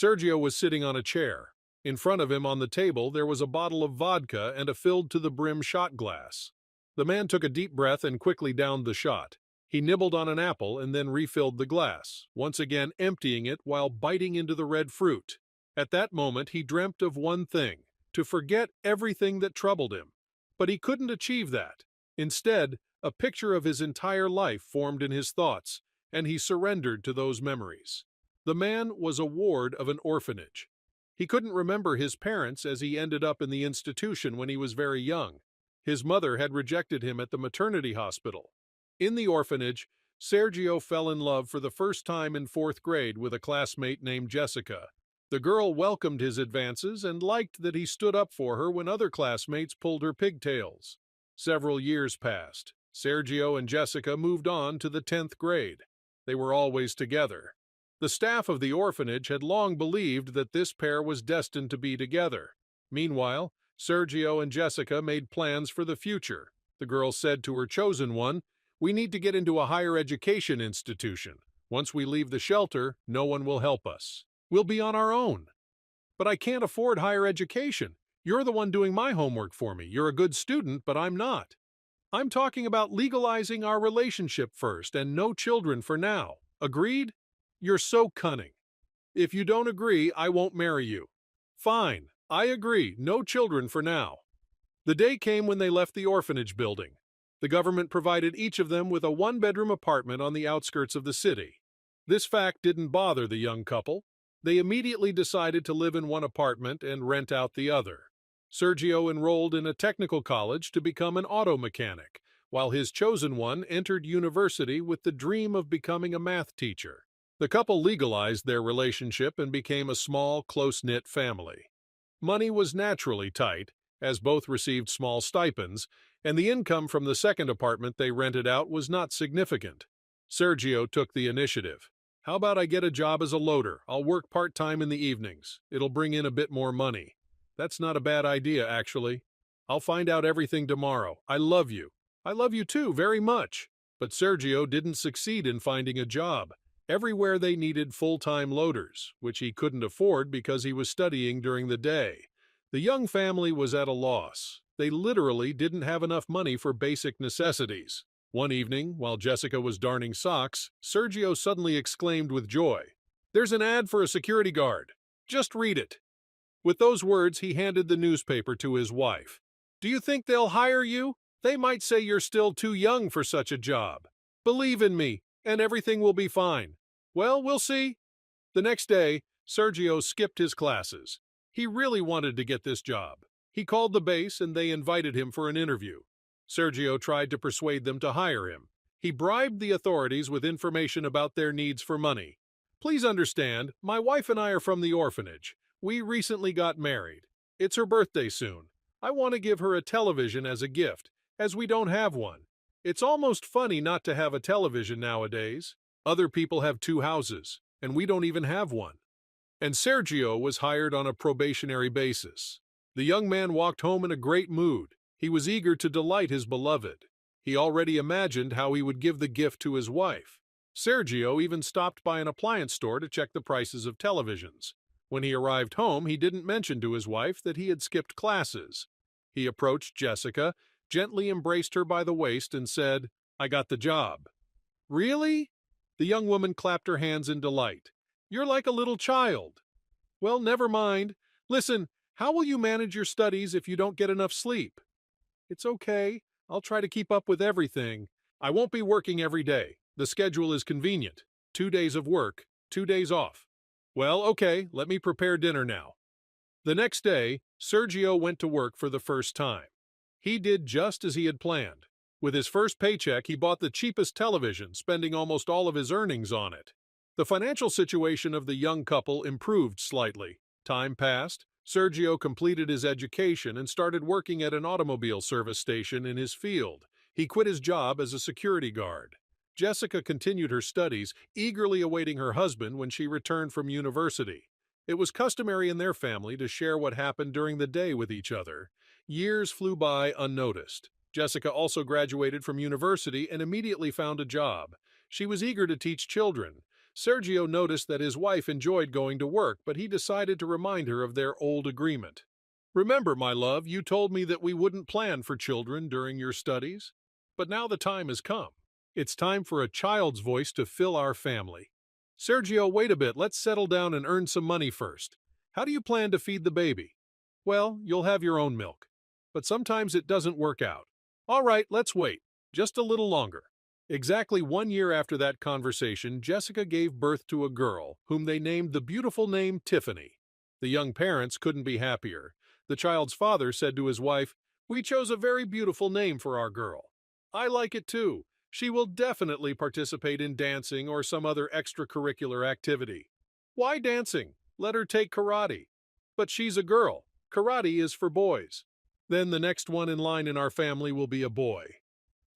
Sergio was sitting on a chair. In front of him on the table there was a bottle of vodka and a filled to the brim shot glass. The man took a deep breath and quickly downed the shot. He nibbled on an apple and then refilled the glass, once again emptying it while biting into the red fruit. At that moment he dreamt of one thing: to forget everything that troubled him. But he couldn't achieve that. Instead, a picture of his entire life formed in his thoughts, and he surrendered to those memories. The man was a ward of an orphanage. He couldn't remember his parents as he ended up in the institution when he was very young. His mother had rejected him at the maternity hospital. In the orphanage, Sergio fell in love for the first time in fourth grade with a classmate named Jessica. The girl welcomed his advances and liked that he stood up for her when other classmates pulled her pigtails. Several years passed. Sergio and Jessica moved on to the 10th grade. They were always together. The staff of the orphanage had long believed that this pair was destined to be together. Meanwhile, Sergio and Jessica made plans for the future. The girl said to her chosen one, "We need to get into a higher education institution. Once we leave the shelter, no one will help us. We'll be on our own." "But I can't afford higher education. You're the one doing my homework for me. You're a good student, but I'm not. I'm talking about legalizing our relationship first and no children for now. Agreed?" "You're so cunning." "If you don't agree, I won't marry you." "Fine, I agree, no children for now." The day came when they left the orphanage building. The government provided each of them with a one-bedroom apartment on the outskirts of the city. This fact didn't bother the young couple. They immediately decided to live in one apartment and rent out the other. Sergio enrolled in a technical college to become an auto mechanic, while his chosen one entered university with the dream of becoming a math teacher. The couple legalized their relationship and became a small, close-knit family. Money was naturally tight, as both received small stipends, and the income from the second apartment they rented out was not significant. Sergio took the initiative. "How about I get a job as a loader? I'll work part-time in the evenings. It'll bring in a bit more money." "That's not a bad idea, actually. I'll find out everything tomorrow. I love you." "I love you too, very much." But Sergio didn't succeed in finding a job. Everywhere they needed full-time loaders, which he couldn't afford because he was studying during the day. The young family was at a loss. They literally didn't have enough money for basic necessities. One evening, while Jessica was darning socks, Sergio suddenly exclaimed with joy, "There's an ad for a security guard. Just read it." With those words, he handed the newspaper to his wife. "Do you think they'll hire you? They might say you're still too young for such a job. Believe in me, and everything will be fine." "Well, we'll see." The next day, Sergio skipped his classes. He really wanted to get this job. He called the base and they invited him for an interview. Sergio tried to persuade them to hire him. He bribed the authorities with information about their needs for money. "Please understand, my wife and I are from the orphanage. We recently got married. It's her birthday soon. I want to give her a television as a gift, as we don't have one. It's almost funny not to have a television nowadays. Other people have 2 houses, and we don't even have one." And Sergio was hired on a probationary basis. The young man walked home in a great mood. He was eager to delight his beloved. He already imagined how he would give the gift to his wife. Sergio even stopped by an appliance store to check the prices of televisions. When he arrived home, he didn't mention to his wife that he had skipped classes. He approached Jessica, gently embraced her by the waist, and said, "I got the job." "Really?" The young woman clapped her hands in delight. "You're like a little child." "Well, never mind. Listen, how will you manage your studies if you don't get enough sleep?" "It's okay. I'll try to keep up with everything. I won't be working every day. The schedule is convenient. 2 days of work, 2 days off." "Well, okay, let me prepare dinner now." The next day, Sergio went to work for the first time. He did just as he had planned. With his first paycheck, he bought the cheapest television, spending almost all of his earnings on it. The financial situation of the young couple improved slightly. Time passed. Sergio completed his education and started working at an automobile service station in his field. He quit his job as a security guard. Jessica continued her studies, eagerly awaiting her husband when she returned from university. It was customary in their family to share what happened during the day with each other. Years flew by unnoticed. Jessica also graduated from university and immediately found a job. She was eager to teach children. Sergio noticed that his wife enjoyed going to work, but he decided to remind her of their old agreement. Remember, my love, you told me that we wouldn't plan for children during your studies? But now the time has come. It's time for a child's voice to fill our family. Sergio, wait a bit, let's settle down and earn some money first. How do you plan to feed the baby? Well, you'll have your own milk. But sometimes it doesn't work out. All right, let's wait. Just a little longer. Exactly 1 year after that conversation, Jessica gave birth to a girl, whom they named the beautiful name Tiffany. The young parents couldn't be happier. The child's father said to his wife, "We chose a very beautiful name for our girl. I like it too. She will definitely participate in dancing or some other extracurricular activity." "Why dancing? Let her take karate." "But she's a girl. Karate is for boys." "Then the next one in line in our family will be a boy."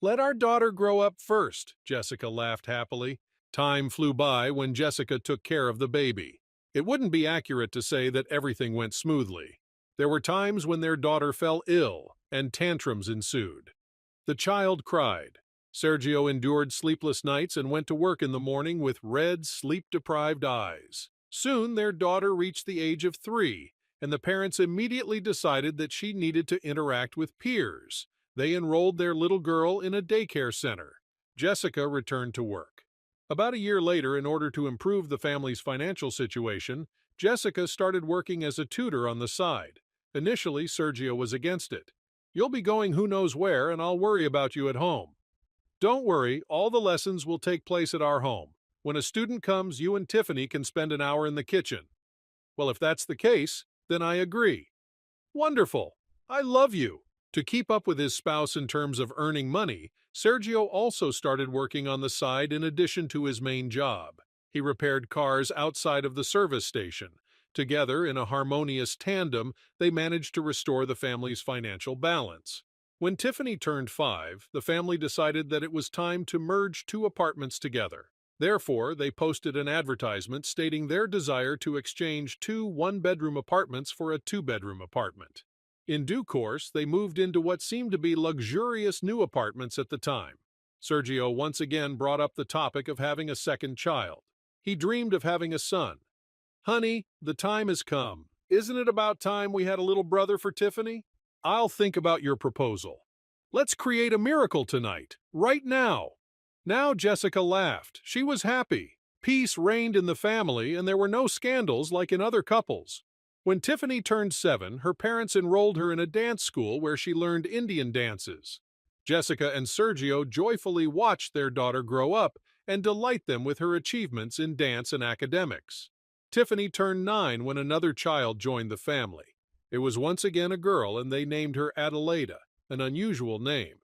"Let our daughter grow up first," Jessica laughed happily. Time flew by when Jessica took care of the baby. It wouldn't be accurate to say that everything went smoothly. There were times when their daughter fell ill, and tantrums ensued. The child cried. Sergio endured sleepless nights and went to work in the morning with red, sleep-deprived eyes. Soon their daughter reached the age of 3, and the parents immediately decided that she needed to interact with peers. They enrolled their little girl in a daycare center. Jessica returned to work. About a year later, in order to improve the family's financial situation, Jessica started working as a tutor on the side. Initially, Sergio was against it. "You'll be going who knows where, and I'll worry about you at home." "Don't worry, all the lessons will take place at our home. When a student comes, you and Tiffany can spend an hour in the kitchen." "Well, if that's the case, then I agree." "Wonderful. I love you." To keep up with his spouse in terms of earning money, Sergio also started working on the side in addition to his main job. He repaired cars outside of the service station. Together, in a harmonious tandem, they managed to restore the family's financial balance. When Tiffany turned 5, the family decided that it was time to merge 2 apartments together. Therefore, they posted an advertisement stating their desire to exchange 2 one-bedroom apartments for a 2-bedroom apartment. In due course, they moved into what seemed to be luxurious new apartments at the time. Sergio once again brought up the topic of having a second child. He dreamed of having a son. "Honey, the time has come. Isn't it about time we had a little brother for Tiffany? I'll think about your proposal. Let's create a miracle tonight, right now." Now Jessica laughed. She was happy. Peace reigned in the family, and there were no scandals like in other couples. When Tiffany turned 7, her parents enrolled her in a dance school where she learned Indian dances. Jessica and Sergio joyfully watched their daughter grow up and delight them with her achievements in dance and academics. Tiffany turned 9 when another child joined the family. It was once again a girl, and they named her Adelaida, an unusual name.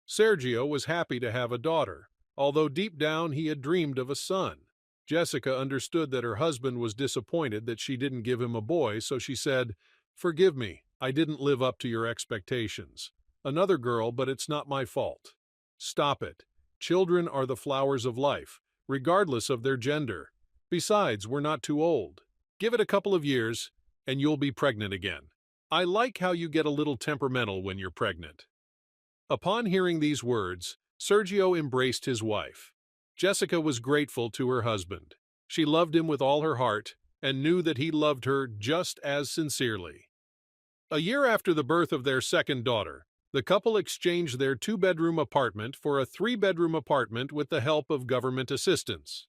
Sergio was happy to have a daughter, although deep down he had dreamed of a son. Jessica understood that her husband was disappointed that she didn't give him a boy, so she said, "Forgive me, I didn't live up to your expectations. Another girl, but it's not my fault." "Stop it. Children are the flowers of life, regardless of their gender. Besides, we're not too old. Give it a couple of years, and you'll be pregnant again. I like how you get a little temperamental when you're pregnant." Upon hearing these words, Sergio embraced his wife. Jessica was grateful to her husband. She loved him with all her heart and knew that he loved her just as sincerely. A year after the birth of their second daughter, the couple exchanged their 2-bedroom apartment for a 3-bedroom apartment with the help of government assistance.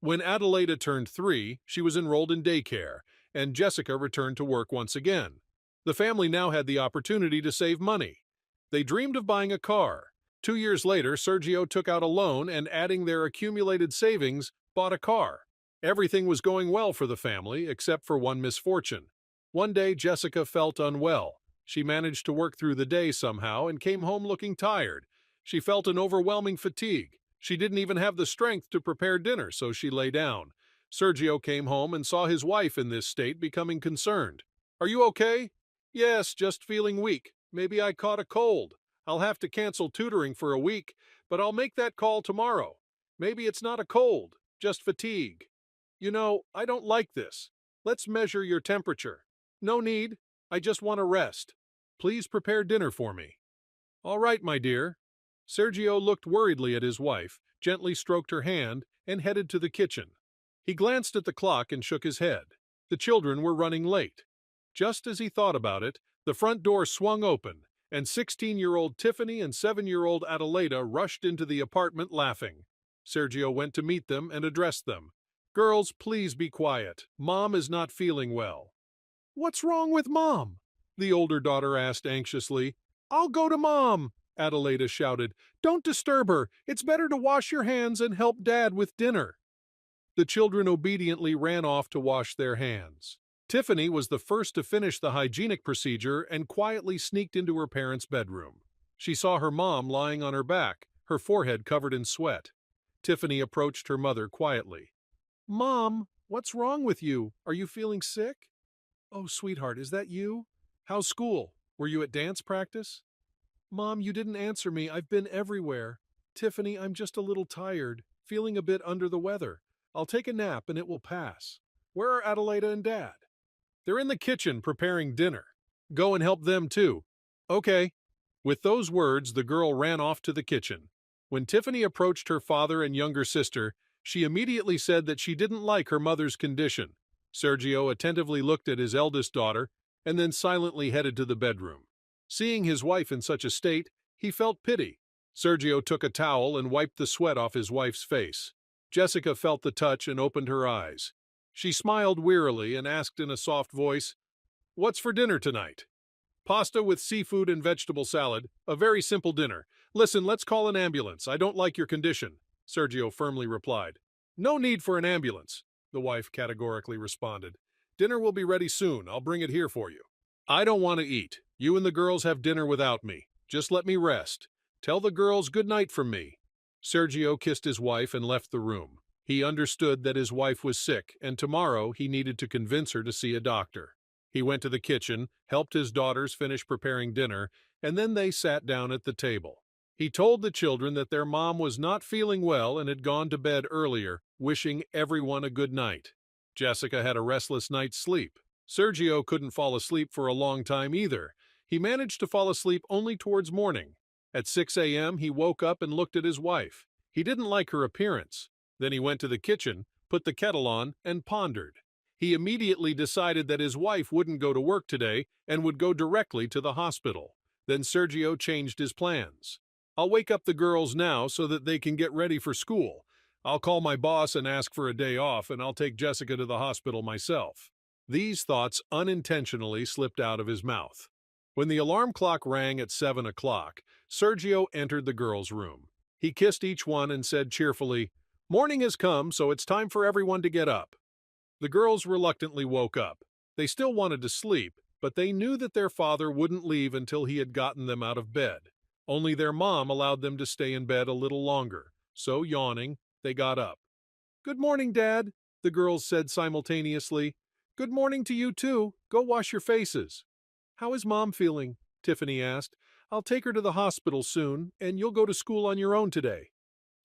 When Adelaida turned 3, she was enrolled in daycare, and Jessica returned to work once again. The family now had the opportunity to save money. They dreamed of buying a car. 2 years later, Sergio took out a loan and, adding their accumulated savings, bought a car. Everything was going well for the family, except for one misfortune. One day, Jessica felt unwell. She managed to work through the day somehow and came home looking tired. She felt an overwhelming fatigue. She didn't even have the strength to prepare dinner, so she lay down. Sergio came home and saw his wife in this state, becoming concerned. "Are you okay?" "Yes, just feeling weak. Maybe I caught a cold. I'll have to cancel tutoring for a week, but I'll make that call tomorrow. Maybe it's not a cold, just fatigue." "You know, I don't like this. Let's measure your temperature." "No need. I just want to rest. Please prepare dinner for me." "All right, my dear." Sergio looked worriedly at his wife, gently stroked her hand, and headed to the kitchen. He glanced at the clock and shook his head. The children were running late. Just as he thought about it, the front door swung open, and 16-year-old Tiffany and 7-year-old Adelaida rushed into the apartment laughing. Sergio went to meet them and addressed them. "Girls, please be quiet. Mom is not feeling well." "What's wrong with Mom?" the older daughter asked anxiously. "I'll go to Mom," Adelaida shouted. "Don't disturb her. It's better to wash your hands and help Dad with dinner." The children obediently ran off to wash their hands. Tiffany was the first to finish the hygienic procedure and quietly sneaked into her parents' bedroom. She saw her mom lying on her back, her forehead covered in sweat. Tiffany approached her mother quietly. "Mom, what's wrong with you? Are you feeling sick?" "Oh, sweetheart, is that you? How's school? Were you at dance practice?" "Mom, you didn't answer me. I've been everywhere." "Tiffany, I'm just a little tired, feeling a bit under the weather. I'll take a nap and it will pass." "Where are Adelaida and Dad?" "They're in the kitchen preparing dinner. Go and help them too." "Okay." With those words, the girl ran off to the kitchen. When Tiffany approached her father and younger sister, she immediately said that she didn't like her mother's condition. Sergio attentively looked at his eldest daughter and then silently headed to the bedroom. Seeing his wife in such a state, he felt pity. Sergio took a towel and wiped the sweat off his wife's face. Jessica felt the touch and opened her eyes. She smiled wearily and asked in a soft voice, "What's for dinner tonight?" "Pasta with seafood and vegetable salad. A very simple dinner. Listen, let's call an ambulance. I don't like your condition," Sergio firmly replied. "No need for an ambulance," the wife categorically responded. "Dinner will be ready soon. I'll bring it here for you." "I don't want to eat. You and the girls have dinner without me. Just let me rest. Tell the girls good night from me." Sergio kissed his wife and left the room. He understood that his wife was sick, and tomorrow he needed to convince her to see a doctor. He went to the kitchen, helped his daughters finish preparing dinner, and then they sat down at the table. He told the children that their mom was not feeling well and had gone to bed earlier, wishing everyone a good night. Jessica had a restless night's sleep. Sergio couldn't fall asleep for a long time either. He managed to fall asleep only towards morning. At 6 a.m., he woke up and looked at his wife. He didn't like her appearance. Then he went to the kitchen, put the kettle on, and pondered. He immediately decided that his wife wouldn't go to work today and would go directly to the hospital. Then Sergio changed his plans. "I'll wake up the girls now so that they can get ready for school. I'll call my boss and ask for a day off, and I'll take Jessica to the hospital myself." These thoughts unintentionally slipped out of his mouth. When the alarm clock rang at 7 o'clock, Sergio entered the girls' room. He kissed each one and said cheerfully, "Morning has come, so it's time for everyone to get up." The girls reluctantly woke up. They still wanted to sleep, but they knew that their father wouldn't leave until he had gotten them out of bed. Only their mom allowed them to stay in bed a little longer, so yawning, they got up. "Good morning, Dad," the girls said simultaneously. "Good morning to you too. Go wash your faces." "How is Mom feeling?" Tiffany asked. "I'll take her to the hospital soon, and you'll go to school on your own today."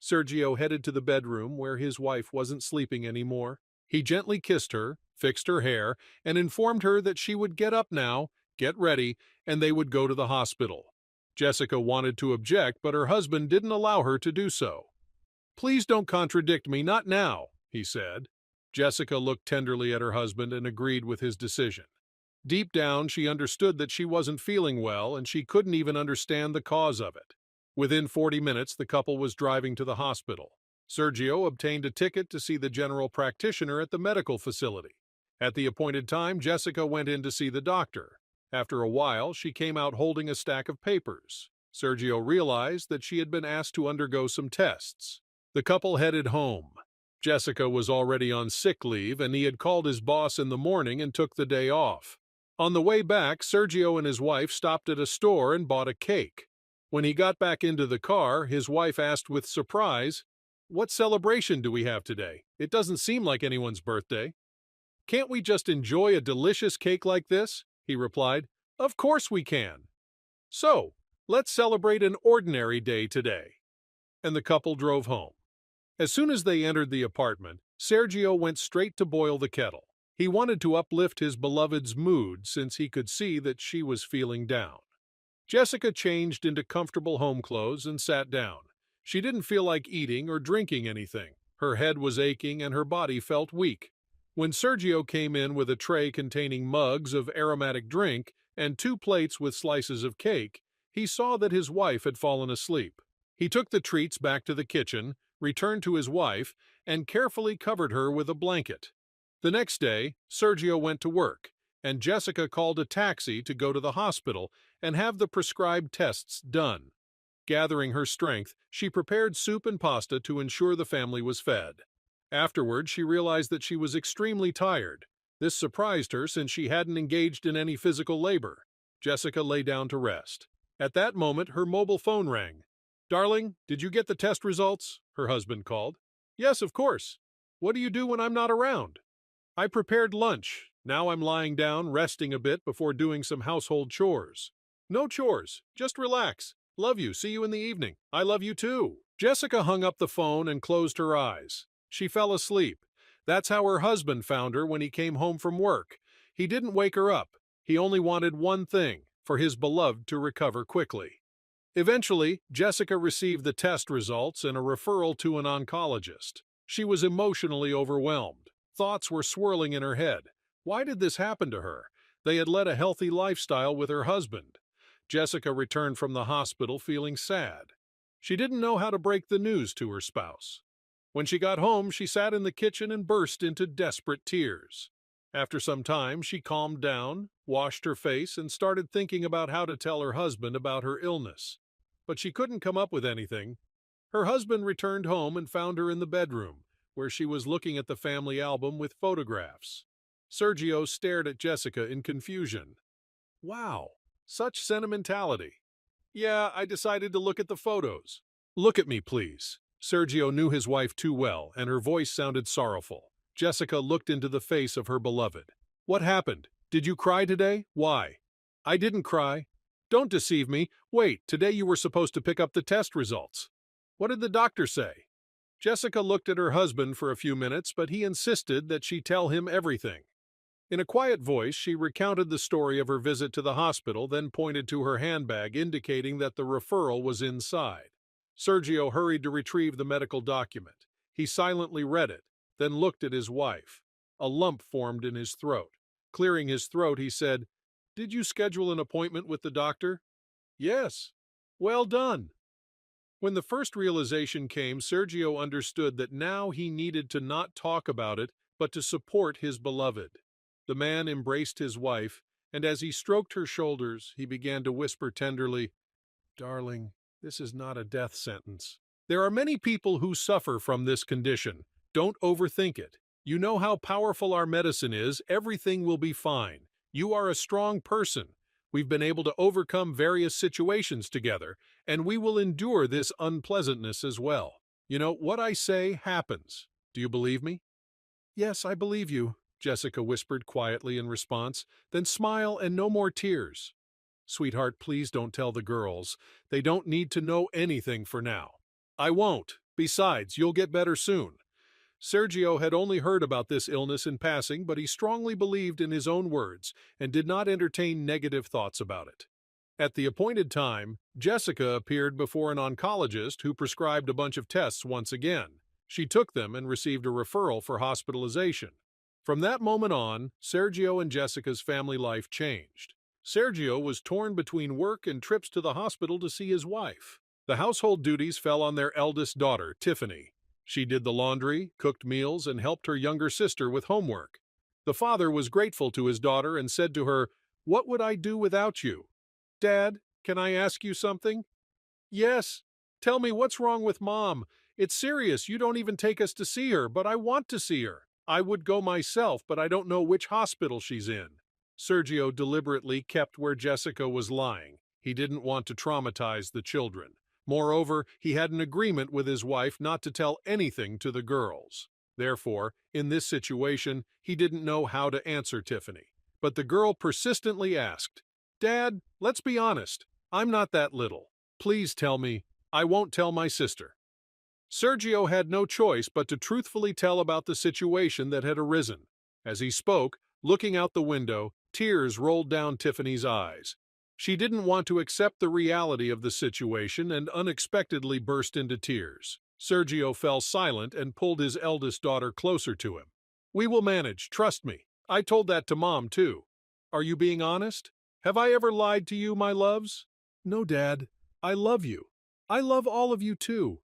Sergio headed to the bedroom where his wife wasn't sleeping anymore. He gently kissed her, fixed her hair, and informed her that she would get up now, get ready, and they would go to the hospital. Jessica wanted to object, but her husband didn't allow her to do so. "Please don't contradict me, not now," he said. Jessica looked tenderly at her husband and agreed with his decision. Deep down, she understood that she wasn't feeling well, and she couldn't even understand the cause of it. Within 40 minutes, the couple was driving to the hospital. Sergio obtained a ticket to see the general practitioner at the medical facility. At the appointed time, Jessica went in to see the doctor. After a while, she came out holding a stack of papers. Sergio realized that she had been asked to undergo some tests. The couple headed home. Jessica was already on sick leave, and he had called his boss in the morning and took the day off. On the way back, Sergio and his wife stopped at a store and bought a cake. When he got back into the car, his wife asked with surprise, "What celebration do we have today? It doesn't seem like anyone's birthday." "Can't we just enjoy a delicious cake like this?" he replied. "Of course we can. So, let's celebrate an ordinary day today." And the couple drove home. As soon as they entered the apartment, Sergio went straight to boil the kettle. He wanted to uplift his beloved's mood since he could see that she was feeling down. Jessica changed into comfortable home clothes and sat down. She didn't feel like eating or drinking anything. Her head was aching and her body felt weak. When Sergio came in with a tray containing mugs of aromatic drink and 2 plates with slices of cake, he saw that his wife had fallen asleep. He took the treats back to the kitchen, returned to his wife, and carefully covered her with a blanket. The next day, Sergio went to work, and Jessica called a taxi to go to the hospital and have the prescribed tests done. Gathering her strength, she prepared soup and pasta to ensure the family was fed. Afterward, she realized that she was extremely tired. This surprised her since she hadn't engaged in any physical labor. Jessica lay down to rest. At that moment, her mobile phone rang. "Darling, did you get the test results?" her husband called. "Yes, of course. What do you do when I'm not around?" "I prepared lunch. Now I'm lying down, resting a bit before doing some household chores." "No chores. Just relax. Love you. See you in the evening." "I love you too." Jessica hung up the phone and closed her eyes. She fell asleep. That's how her husband found her when he came home from work. He didn't wake her up. He only wanted one thing, for his beloved to recover quickly. Eventually, Jessica received the test results and a referral to an oncologist. She was emotionally overwhelmed. Thoughts were swirling in her head. Why did this happen to her? They had led a healthy lifestyle with her husband. Jessica returned from the hospital feeling sad. She didn't know how to break the news to her spouse. When she got home, she sat in the kitchen and burst into desperate tears. After some time, she calmed down, washed her face, and started thinking about how to tell her husband about her illness. But she couldn't come up with anything. Her husband returned home and found her in the bedroom, where she was looking at the family album with photographs. Sergio stared at Jessica in confusion. "Wow, such sentimentality." "Yeah, I decided to look at the photos." "Look at me, please." Sergio knew his wife too well, and her voice sounded sorrowful. Jessica looked into the face of her beloved. "What happened? Did you cry today? Why?" "I didn't cry." "Don't deceive me. Wait, today you were supposed to pick up the test results." "What did the doctor say?" Jessica looked at her husband for a few minutes, but he insisted that she tell him everything. In a quiet voice, she recounted the story of her visit to the hospital, then pointed to her handbag, indicating that the referral was inside. Sergio hurried to retrieve the medical document. He silently read it, then looked at his wife. A lump formed in his throat. Clearing his throat, he said, "Did you schedule an appointment with the doctor?" "Yes." "Well done." When the first realization came, Sergio understood that now he needed to not talk about it, but to support his beloved. The man embraced his wife, and as he stroked her shoulders, he began to whisper tenderly, "Darling, this is not a death sentence. There are many people who suffer from this condition. Don't overthink it. You know how powerful our medicine is. Everything will be fine. You are a strong person. We've been able to overcome various situations together, and we will endure this unpleasantness as well. You know, what I say happens. Do you believe me?" "Yes, I believe you," Jessica whispered quietly in response. "Then smile and no more tears." "Sweetheart, please don't tell the girls. They don't need to know anything for now." "I won't. Besides, you'll get better soon." Sergio had only heard about this illness in passing, but he strongly believed in his own words and did not entertain negative thoughts about it. At the appointed time, Jessica appeared before an oncologist who prescribed a bunch of tests once again. She took them and received a referral for hospitalization. From that moment on, Sergio and Jessica's family life changed. Sergio was torn between work and trips to the hospital to see his wife. The household duties fell on their eldest daughter, Tiffany. She did the laundry, cooked meals, and helped her younger sister with homework. The father was grateful to his daughter and said to her, "What would I do without you?" "Dad, can I ask you something?" "Yes. Tell me what's wrong with Mom. It's serious. You don't even take us to see her, but I want to see her. I would go myself, but I don't know which hospital she's in." Sergio deliberately kept where Jessica was lying. He didn't want to traumatize the children. Moreover, he had an agreement with his wife not to tell anything to the girls. Therefore, in this situation, he didn't know how to answer Tiffany. But the girl persistently asked, "Dad, let's be honest. I'm not that little. Please tell me. I won't tell my sister." Sergio had no choice but to truthfully tell about the situation that had arisen. As he spoke, looking out the window, tears rolled down Tiffany's eyes. She didn't want to accept the reality of the situation and unexpectedly burst into tears. Sergio fell silent and pulled his eldest daughter closer to him. We will manage, trust me. I told that to Mom, too. Are you being honest? Have I ever lied to you, my loves? No, Dad. I love you. I love all of you, too.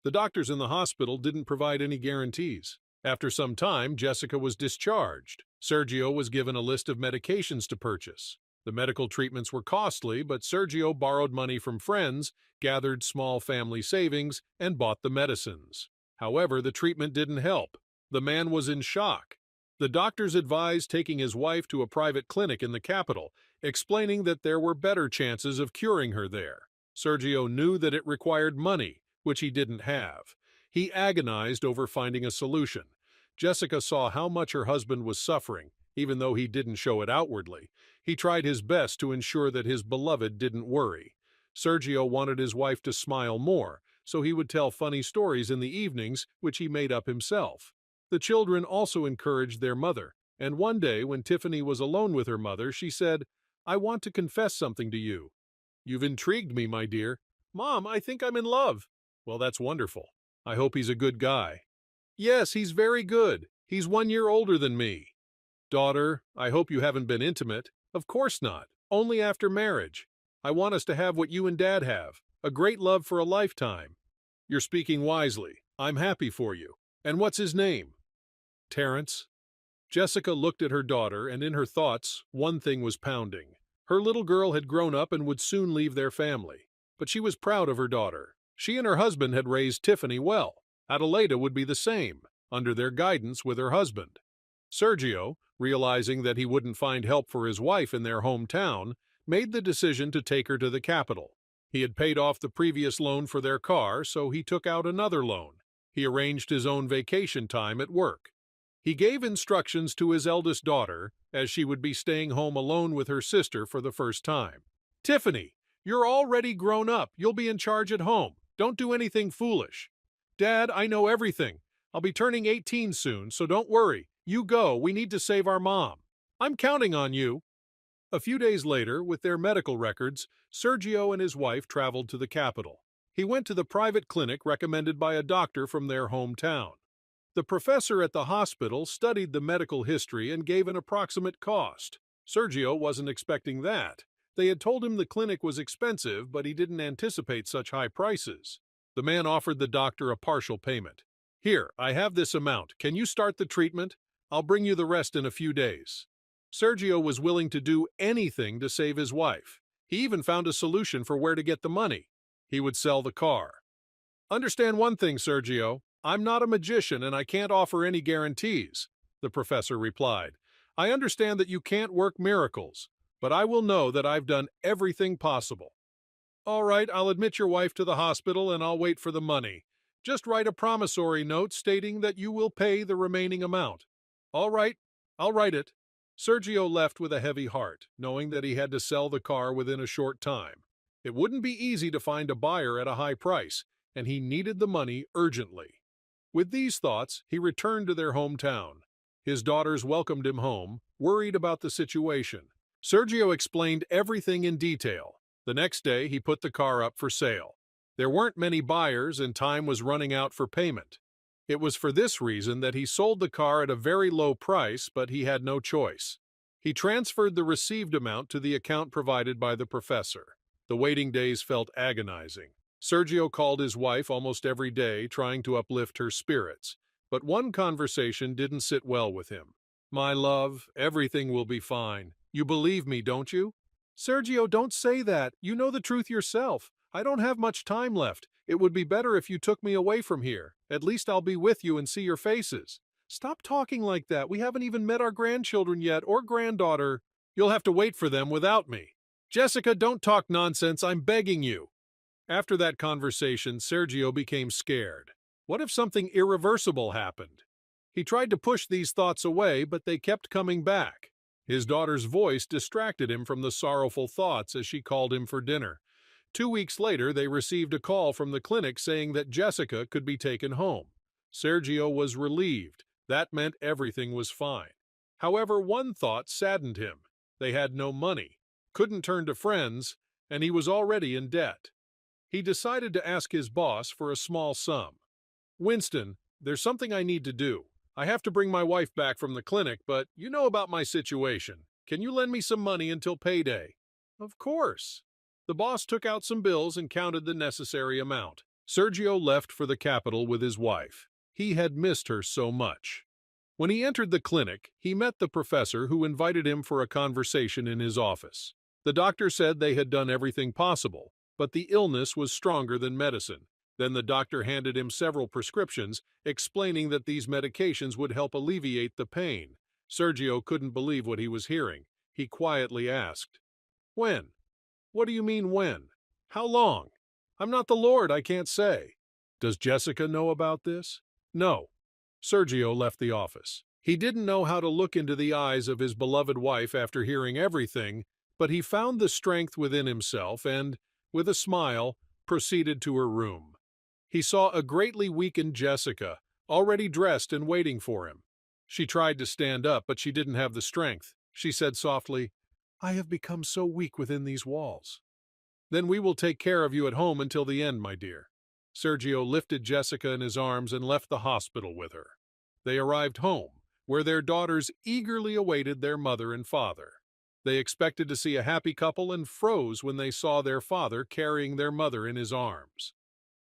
The doctors in the hospital didn't provide any guarantees. After some time, Jessica was discharged. Sergio was given a list of medications to purchase. The medical treatments were costly, but Sergio borrowed money from friends, gathered small family savings, and bought the medicines. However, the treatment didn't help. The man was in shock. The doctors advised taking his wife to a private clinic in the capital, explaining that there were better chances of curing her there. Sergio knew that it required money, which he didn't have. He agonized over finding a solution. Jessica saw how much her husband was suffering, even though he didn't show it outwardly. He tried his best to ensure that his beloved didn't worry. Sergio wanted his wife to smile more, so he would tell funny stories in the evenings, which he made up himself. The children also encouraged their mother, and one day when Tiffany was alone with her mother, she said, "I want to confess something to you." "You've intrigued me, my dear." "Mom, I think I'm in love." "Well, that's wonderful. I hope he's a good guy." "Yes, he's very good. He's 1 year older than me." "Daughter, I hope you haven't been intimate." "Of course not. Only after marriage. I want us to have what you and Dad have, a great love for a lifetime." "You're speaking wisely. I'm happy for you. And what's his name?" "Terrence." Jessica looked at her daughter, and in her thoughts, one thing was pounding. Her little girl had grown up and would soon leave their family. But she was proud of her daughter. She and her husband had raised Tiffany well. Adelaida would be the same, under their guidance with her husband. Sergio, realizing that he wouldn't find help for his wife in their hometown, made the decision to take her to the capital. He had paid off the previous loan for their car, so he took out another loan. He arranged his own vacation time at work. He gave instructions to his eldest daughter, as she would be staying home alone with her sister for the first time. "Tiffany, you're already grown up. You'll be in charge at home. Don't do anything foolish." "Dad, I know everything. I'll be turning 18 soon, so don't worry. You go. We need to save our mom." "I'm counting on you." A few days later, with their medical records, Sergio and his wife traveled to the capital. He went to the private clinic recommended by a doctor from their hometown. The professor at the hospital studied the medical history and gave an approximate cost. Sergio wasn't expecting that. They had told him the clinic was expensive, but he didn't anticipate such high prices. The man offered the doctor a partial payment. "Here, I have this amount. Can you start the treatment? I'll bring you the rest in a few days." Sergio was willing to do anything to save his wife. He even found a solution for where to get the money. He would sell the car. "Understand one thing, Sergio. I'm not a magician and I can't offer any guarantees," the professor replied. "I understand that you can't work miracles, but I will know that I've done everything possible." "All right, I'll admit your wife to the hospital and I'll wait for the money. Just write a promissory note stating that you will pay the remaining amount." "All right, I'll write it." Sergio left with a heavy heart, knowing that he had to sell the car within a short time. It wouldn't be easy to find a buyer at a high price, and he needed the money urgently. With these thoughts, he returned to their hometown. His daughters welcomed him home, worried about the situation. Sergio explained everything in detail. The next day, he put the car up for sale. There weren't many buyers and time was running out for payment. It was for this reason that he sold the car at a very low price, but he had no choice. He transferred the received amount to the account provided by the professor. The waiting days felt agonizing. Sergio called his wife almost every day, trying to uplift her spirits. But one conversation didn't sit well with him. "My love, everything will be fine. You believe me, don't you?" "Sergio, don't say that. You know the truth yourself. I don't have much time left. It would be better if you took me away from here. At least I'll be with you and see your faces." "Stop talking like that. We haven't even met our grandchildren yet, or granddaughter." "You'll have to wait for them without me." "Jessica, don't talk nonsense. I'm begging you." After that conversation, Sergio became scared. What if something irreversible happened? He tried to push these thoughts away, but they kept coming back. His daughter's voice distracted him from the sorrowful thoughts as she called him for dinner. 2 weeks later, they received a call from the clinic saying that Jessica could be taken home. Sergio was relieved. That meant everything was fine. However, one thought saddened him. They had no money, couldn't turn to friends, and he was already in debt. He decided to ask his boss for a small sum. Winston, there's something I need to do. I have to bring my wife back from the clinic, but you know about my situation. Can you lend me some money until payday? Of course. The boss took out some bills and counted the necessary amount. Sergio left for the capital with his wife. He had missed her so much. When he entered the clinic, he met the professor who invited him for a conversation in his office. The doctor said they had done everything possible, but the illness was stronger than medicine. Then the doctor handed him several prescriptions, explaining that these medications would help alleviate the pain. Sergio couldn't believe what he was hearing. He quietly asked, "When? What do you mean when? How long? I'm not the Lord, I can't say." Does Jessica know about this? No. Sergio left the office. He didn't know how to look into the eyes of his beloved wife after hearing everything, but he found the strength within himself and, with a smile, proceeded to her room. He saw a greatly weakened Jessica, already dressed and waiting for him. She tried to stand up, but she didn't have the strength. She said softly, "I have become so weak within these walls." "Then we will take care of you at home until the end, my dear." Sergio lifted Jessica in his arms and left the hospital with her. They arrived home, where their daughters eagerly awaited their mother and father. They expected to see a happy couple and froze when they saw their father carrying their mother in his arms.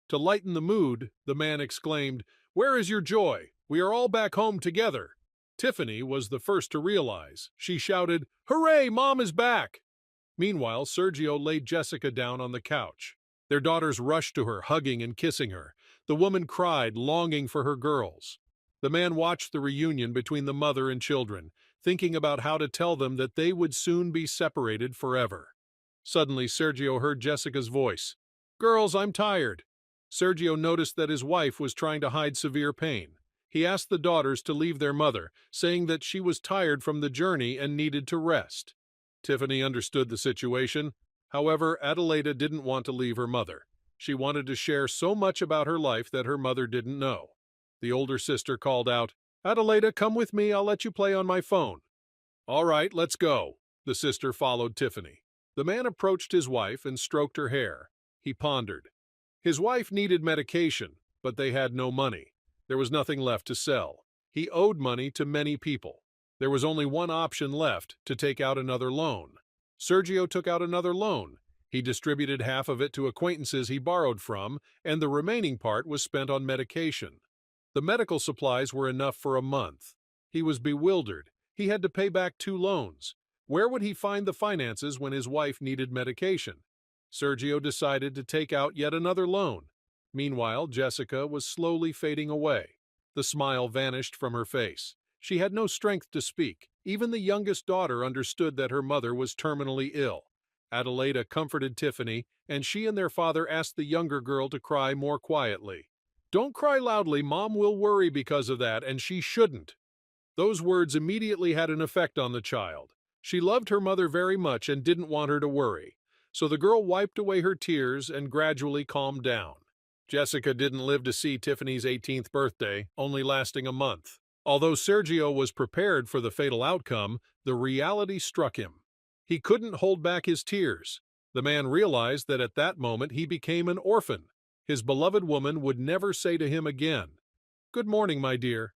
To lighten the mood, the man exclaimed, "Where is your joy? We are all back home together." Tiffany was the first to realize. She shouted, "Hooray, Mom is back!" Meanwhile, Sergio laid Jessica down on the couch. Their daughters rushed to her, hugging and kissing her. The woman cried, longing for her girls. The man watched the reunion between the mother and children, thinking about how to tell them that they would soon be separated forever. Suddenly, Sergio heard Jessica's voice. "Girls, I'm tired." Sergio noticed that his wife was trying to hide severe pain. He asked the daughters to leave their mother, saying that she was tired from the journey and needed to rest. Tiffany understood the situation. However, Adelaida didn't want to leave her mother. She wanted to share so much about her life that her mother didn't know. The older sister called out, "Adelaida, come with me, I'll let you play on my phone." "All right, let's go." The sister followed Tiffany. The man approached his wife and stroked her hair. He pondered. His wife needed medication, but they had no money. There was nothing left to sell. He owed money to many people. There was only one option left, to take out another loan. Sergio took out another loan. He distributed half of it to acquaintances he borrowed from, and the remaining part was spent on medication. The medical supplies were enough for a month. He was bewildered. He had to pay back 2 loans. Where would he find the finances when his wife needed medication? Sergio decided to take out yet another loan. Meanwhile, Jessica was slowly fading away. The smile vanished from her face. She had no strength to speak. Even the youngest daughter understood that her mother was terminally ill. Adelaida comforted Tiffany, and she and their father asked the younger girl to cry more quietly. "Don't cry loudly, Mom will worry because of that, and she shouldn't." Those words immediately had an effect on the child. She loved her mother very much and didn't want her to worry. So the girl wiped away her tears and gradually calmed down. Jessica didn't live to see Tiffany's 18th birthday, only lasting a month. Although Sergio was prepared for the fatal outcome, the reality struck him. He couldn't hold back his tears. The man realized that at that moment he became an orphan. His beloved woman would never say to him again, "Good morning, my dear."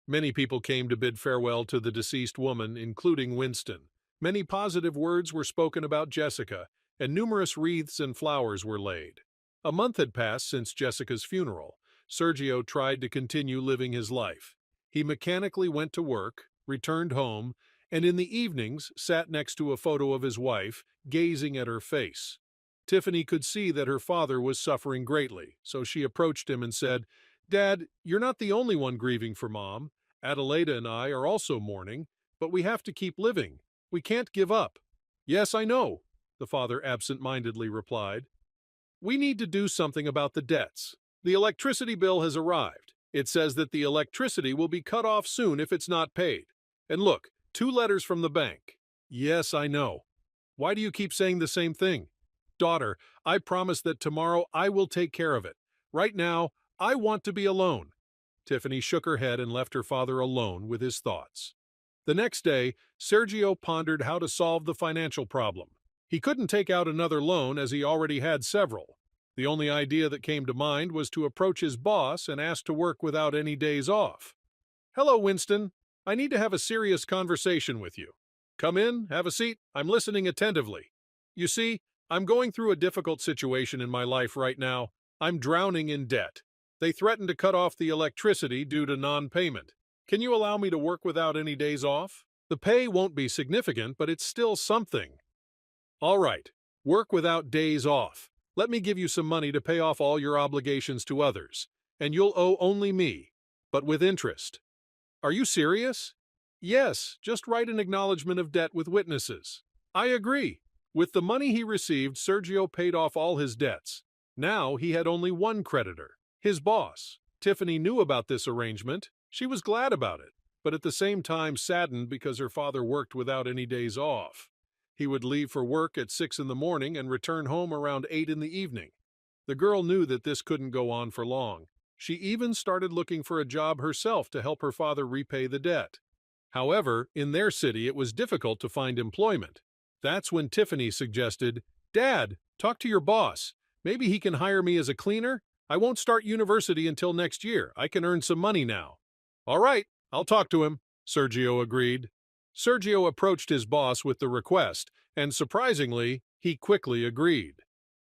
Many people came to bid farewell to the deceased woman, including Winston. Many positive words were spoken about Jessica, and numerous wreaths and flowers were laid. A month had passed since Jessica's funeral. Sergio tried to continue living his life. He mechanically went to work, returned home, and in the evenings sat next to a photo of his wife, gazing at her face. Tiffany could see that her father was suffering greatly, so she approached him and said, "Dad, you're not the only one grieving for Mom. Adelaida and I are also mourning, but we have to keep living. We can't give up." "Yes, I know," the father absent-mindedly replied. "We need to do something about the debts. The electricity bill has arrived. It says that the electricity will be cut off soon if it's not paid. And look, 2 letters from the bank." "Yes, I know. Why do you keep saying the same thing?" "Daughter, I promise that tomorrow I will take care of it. Right now, I want to be alone." Tiffany shook her head and left her father alone with his thoughts. The next day, Sergio pondered how to solve the financial problem. He couldn't take out another loan as he already had several. The only idea that came to mind was to approach his boss and ask to work without any days off. "Hello, Winston. I need to have a serious conversation with you. Come in, have a seat. I'm listening attentively. You see, I'm going through a difficult situation in my life right now. I'm drowning in debt. They threatened to cut off the electricity due to non-payment. Can you allow me to work without any days off? The pay won't be significant, but it's still something." "All right, work without days off. Let me give you some money to pay off all your obligations to others, and you'll owe only me, but with interest." "Are you serious?" "Yes, just write an acknowledgement of debt with witnesses." "I agree." With the money he received, Sergio paid off all his debts. Now he had only one creditor, his boss. Tiffany knew about this arrangement. She was glad about it, but at the same time saddened because her father worked without any days off. He would leave for work at 6 in the morning and return home around 8 in the evening. The girl knew that this couldn't go on for long. She even started looking for a job herself to help her father repay the debt. However, in their city it was difficult to find employment. That's when Tiffany suggested, "Dad, talk to your boss. Maybe he can hire me as a cleaner. I won't start university until next year. I can earn some money now." "All right, I'll talk to him," Sergio agreed. Sergio approached his boss with the request, and surprisingly, he quickly agreed.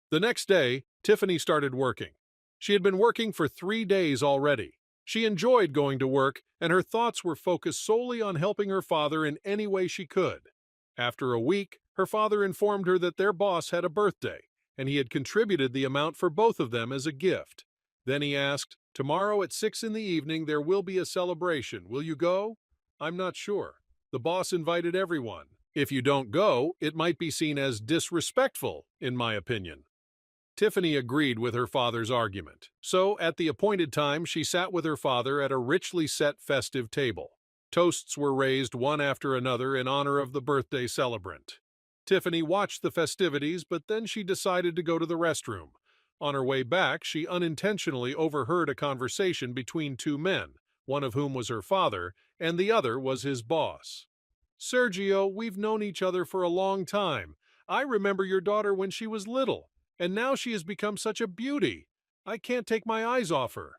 The next day, Tiffany started working. She had been working for 3 days already. She enjoyed going to work, and her thoughts were focused solely on helping her father in any way she could. After a week, her father informed her that their boss had a birthday, and he had contributed the amount for both of them as a gift. Then he asked, "Tomorrow at 6 in the evening there will be a celebration. Will you go?" "I'm not sure. The boss invited everyone. If you don't go, it might be seen as disrespectful, in my opinion." Tiffany agreed with her father's argument. So, at the appointed time, she sat with her father at a richly set festive table. Toasts were raised one after another in honor of the birthday celebrant. Tiffany watched the festivities, but then she decided to go to the restroom. On her way back, she unintentionally overheard a conversation between two men, one of whom was her father, and the other was his boss. "Sergio, we've known each other for a long time. I remember your daughter when she was little, and now she has become such a beauty. I can't take my eyes off her."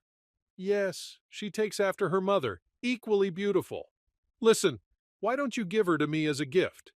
"Yes, she takes after her mother, equally beautiful. Listen, why don't you give her to me as a gift?"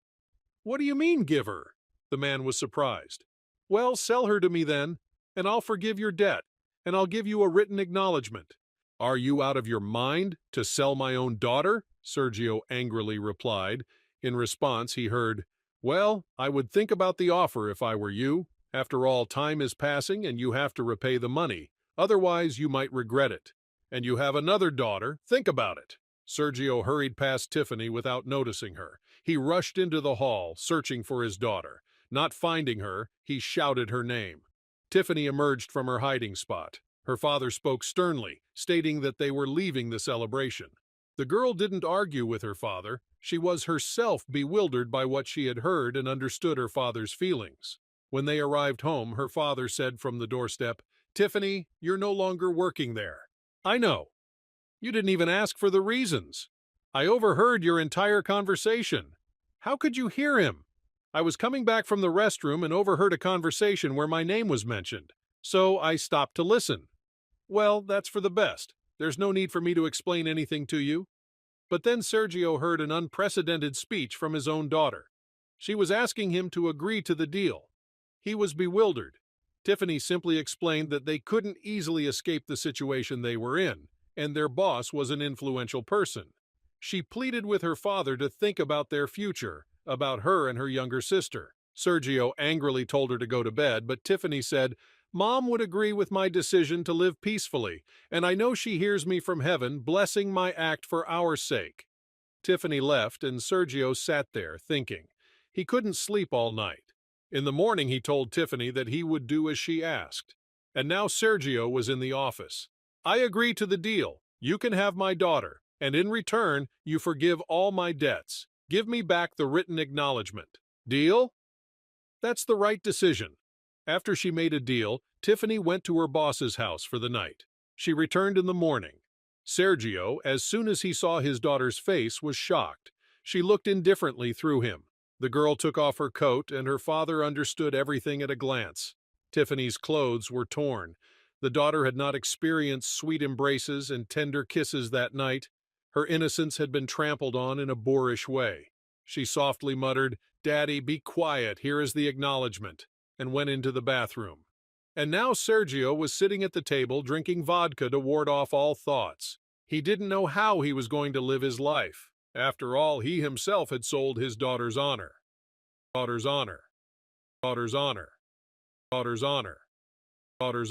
"What do you mean, give her?" The man was surprised. "Well, sell her to me then, and I'll forgive your debt, and I'll give you a written acknowledgement." "Are you out of your mind to sell my own daughter?" Sergio angrily replied. In response, he heard, "Well, I would think about the offer if I were you. After all, time is passing and you have to repay the money. Otherwise, you might regret it. And you have another daughter. Think about it." Sergio hurried past Tiffany without noticing her. He rushed into the hall, searching for his daughter. Not finding her, he shouted her name. Tiffany emerged from her hiding spot. Her father spoke sternly, stating that they were leaving the celebration. The girl didn't argue with her father. She was herself bewildered by what she had heard and understood her father's feelings. When they arrived home, her father said from the doorstep, "Tiffany, you're no longer working there." "I know. You didn't even ask for the reasons. I overheard your entire conversation." "How could you hear him?" "I was coming back from the restroom and overheard a conversation where my name was mentioned. So I stopped to listen." "Well, that's for the best. There's no need for me to explain anything to you." But then Sergio heard an unprecedented speech from his own daughter. She was asking him to agree to the deal. He was bewildered. Tiffany simply explained that they couldn't easily escape the situation they were in, and their boss was an influential person. She pleaded with her father to think about their future, about her and her younger sister. Sergio angrily told her to go to bed, but Tiffany said, "Mom would agree with my decision to live peacefully, and I know she hears me from heaven, blessing my act for our sake." Tiffany left, and Sergio sat there, thinking. He couldn't sleep all night. In the morning, he told Tiffany that he would do as she asked. And now Sergio was in the office. "I agree to the deal. You can have my daughter, and in return, you forgive all my debts. Give me back the written acknowledgement. Deal?" "That's the right decision." After she made a deal, Tiffany went to her boss's house for the night. She returned in the morning. Sergio, as soon as he saw his daughter's face, was shocked. She looked indifferently through him. The girl took off her coat, and her father understood everything at a glance. Tiffany's clothes were torn. The daughter had not experienced sweet embraces and tender kisses that night. Her innocence had been trampled on in a boorish way. She softly muttered, "Daddy, be quiet, here is the acknowledgement," and went into the bathroom. And now Sergio was sitting at the table drinking vodka to ward off all thoughts. He didn't know how he was going to live his life. After all, he himself had sold his daughter's honor. Daughter's honor. Daughter's honor. Daughter's honor. Daughter's honor.